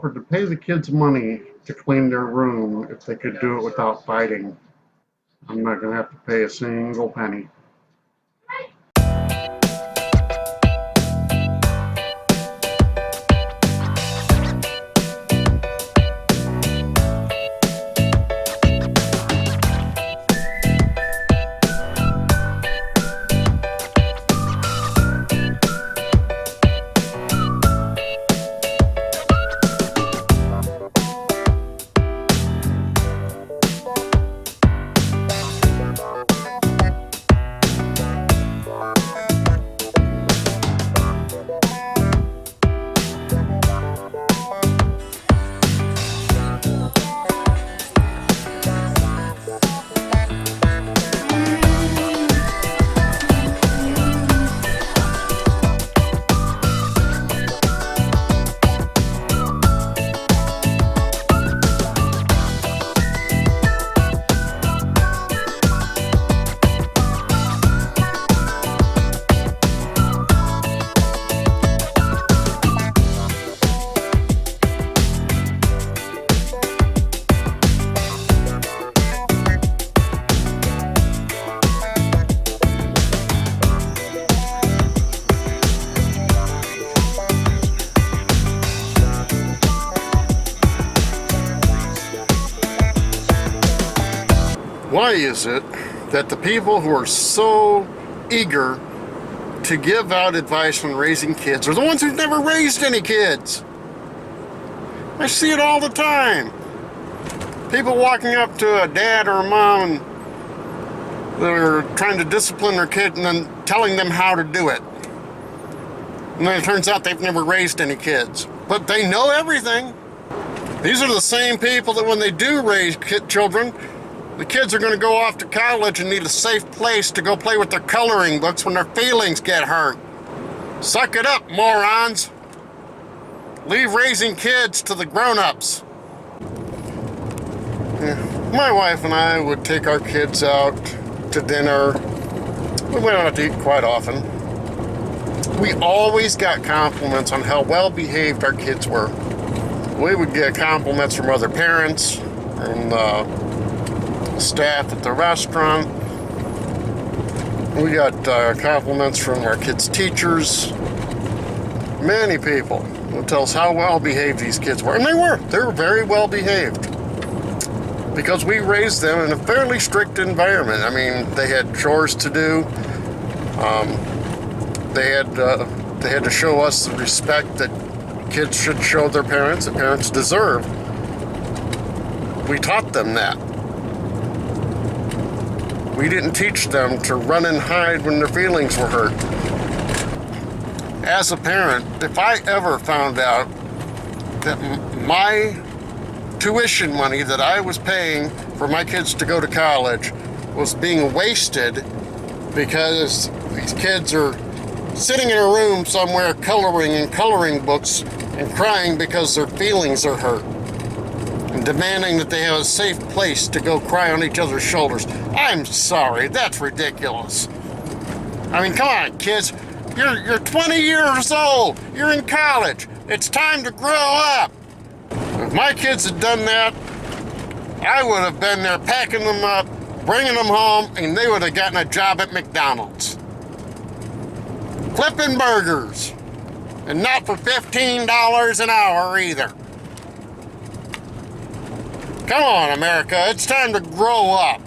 offered to pay the kids money to clean their room if they could do it without fighting. I'm not going to have to pay a single penny. Why is it that the people who are so eager to give out advice on raising kids are the ones who've never raised any kids? I see it all the time. People walking up to a dad or a mom and they're trying to discipline their kid and then telling them how to do it. And then it turns out they've never raised any kids. But they know everything. These are the same people that when they do raise children, the kids are going to go off to college and need a safe place to go play with their coloring books when their feelings get hurt. Suck it up, morons. Leave raising kids to the grown-ups. My wife and I would take our kids out to dinner. We went out to eat quite often. We always got compliments on how well-behaved our kids were. We would get compliments from other parents, from staff at the restaurant. We got compliments from our kids' teachers. Many people would tell us how well behaved these kids were. And they were very well behaved. Because we raised them in a fairly strict environment. I mean, they had chores to do. They had to show us the respect that kids should show their parents, that parents deserve. We taught them that. We didn't teach them to run and hide when their feelings were hurt. As a parent, if I ever found out that my tuition money that I was paying for my kids to go to college was being wasted because these kids are sitting in a room somewhere coloring in coloring books and crying because their feelings are hurt, and demanding that they have a safe place to go cry on each other's shoulders. I'm sorry, that's ridiculous. I mean, come on, kids. You're 20 years old. You're in college. It's time to grow up. If my kids had done that, I would have been there packing them up, bringing them home, and they would have gotten a job at McDonald's. Flipping burgers. And not for $15 an hour either. Come on, America, it's time to grow up.